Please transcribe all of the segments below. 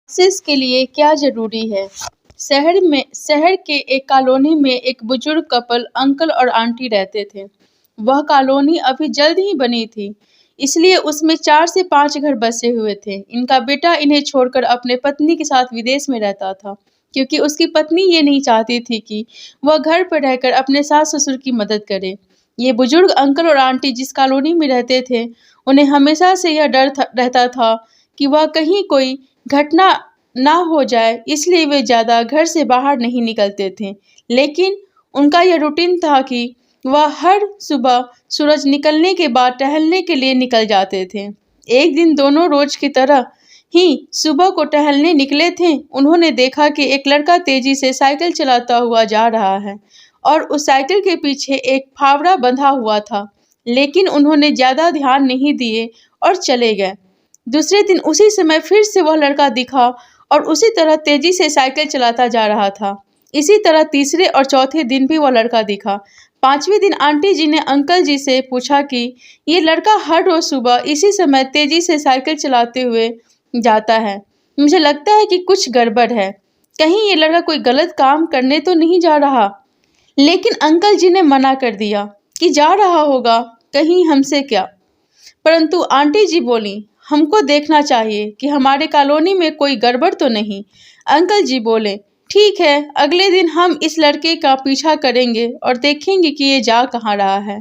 Success के लिए क्या जरूरी है। शहर के एक कॉलोनी में एक बुजुर्ग कपल अंकल और आंटी रहते थे। वह कॉलोनी अभी जल्द ही बनी थी, इसलिए उसमें 4 से 5 घर बसे हुए थे। इनका बेटा इन्हें छोड़कर अपने पत्नी के साथ विदेश में रहता था, क्योंकि उसकी पत्नी ये नहीं चाहती थी कि वह घर पर रहकर अपने सास ससुर की मदद करे। ये बुजुर्ग अंकल और आंटी जिस कॉलोनी में रहते थे, उन्हें हमेशा से यह रहता था कि वह कहीं कोई घटना ना हो जाए, इसलिए वे ज़्यादा घर से बाहर नहीं निकलते थे। लेकिन उनका यह रूटीन था कि वह हर सुबह सूरज निकलने के बाद टहलने के लिए निकल जाते थे। एक दिन दोनों रोज की तरह ही सुबह को टहलने निकले थे। उन्होंने देखा कि एक लड़का तेजी से साइकिल चलाता हुआ जा रहा है और उस साइकिल के पीछे एक फावड़ा बंधा हुआ था। लेकिन उन्होंने ज़्यादा ध्यान नहीं दिए और चले गए। दूसरे दिन उसी समय फिर से वह लड़का दिखा और उसी तरह तेजी से साइकिल चलाता जा रहा था। इसी तरह तीसरे और चौथे दिन भी वह लड़का दिखा। 5वें दिन आंटी जी ने अंकल जी से पूछा कि ये लड़का हर रोज सुबह इसी समय तेजी से साइकिल चलाते हुए जाता है। मुझे लगता है कि कुछ गड़बड़ है। कहीं ये लड़का कोई गलत काम करने तो नहीं जा रहा। लेकिन अंकल जी ने मना कर दिया कि जा रहा होगा, कहीं हमसे क्या। परंतु आंटी जी बोली, हमको देखना चाहिए कि हमारे कॉलोनी में कोई गड़बड़ तो नहीं। अंकल जी बोले, ठीक है, अगले दिन हम इस लड़के का पीछा करेंगे और देखेंगे कि ये जा कहाँ रहा है।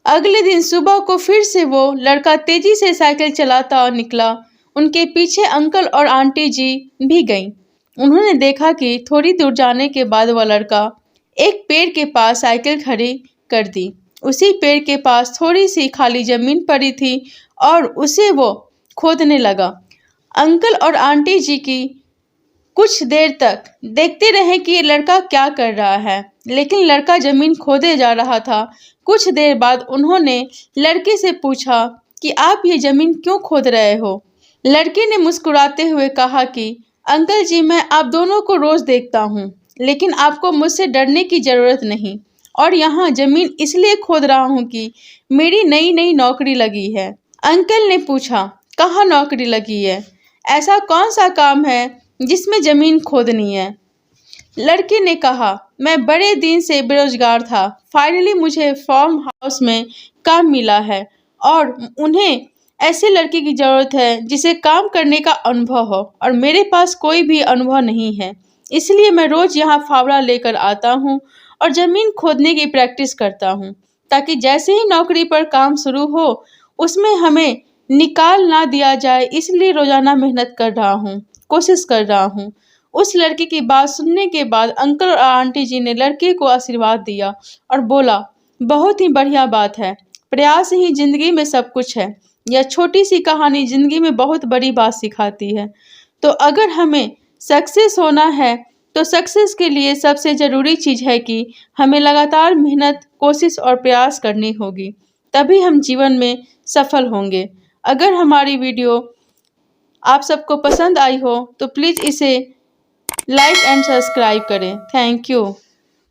अगले दिन सुबह को फिर से वो लड़का तेजी से साइकिल चलाता निकला। उनके पीछे अंकल और आंटी जी भी गईं। उन्होंने देखा कि थोड़ी दूर जाने के बाद वह लड़का एक पेड़ के पास साइकिल खड़ी कर दी। उसी पेड़ के पास थोड़ी सी खाली जमीन पड़ी थी और उसे वो खोदने लगा। अंकल और आंटी जी की कुछ देर तक देखते रहे कि ये लड़का क्या कर रहा है, लेकिन लड़का जमीन खोदे जा रहा था। कुछ देर बाद उन्होंने लड़के से पूछा कि आप ये जमीन क्यों खोद रहे हो। लड़के ने मुस्कुराते हुए कहा कि अंकल जी, मैं आप दोनों को रोज देखता हूँ, लेकिन आपको मुझसे डरने की जरूरत नहीं। और यहाँ जमीन इसलिए खोद रहा हूँ कि मेरी नई नई नौकरी लगी है। अंकल ने पूछा, कहाँ नौकरी लगी है? ऐसा कौन सा काम है जिसमें जमीन खोदनी है? लड़के ने कहा, मैं बड़े दिन से बेरोजगार था। फाइनली मुझे फार्म हाउस में काम मिला है और उन्हें ऐसे लड़के की जरूरत है जिसे काम करने का अनुभव हो, और मेरे पास कोई भी अनुभव नहीं है। इसलिए मैं रोज यहाँ फावड़ा लेकर आता हूँ और जमीन खोदने की प्रैक्टिस करता हूँ, ताकि जैसे ही नौकरी पर काम शुरू हो उसमें हमें निकाल ना दिया जाए। इसलिए रोजाना मेहनत कर रहा हूँ, कोशिश कर रहा हूँ। उस लड़के की बात सुनने के बाद अंकल और आंटी जी ने लड़के को आशीर्वाद दिया और बोला, बहुत ही बढ़िया बात है, प्रयास ही जिंदगी में सब कुछ है। यह छोटी सी कहानी जिंदगी में बहुत बड़ी बात सिखाती है। तो अगर हमें सक्सेस होना है तो सक्सेस के लिए सबसे ज़रूरी चीज़ है कि हमें लगातार मेहनत, कोशिश और प्रयास करनी होगी, तभी हम जीवन में सफल होंगे। अगर हमारी वीडियो आप सबको पसंद आई हो तो प्लीज़ इसे लाइक एंड सब्सक्राइब करें। Thank you.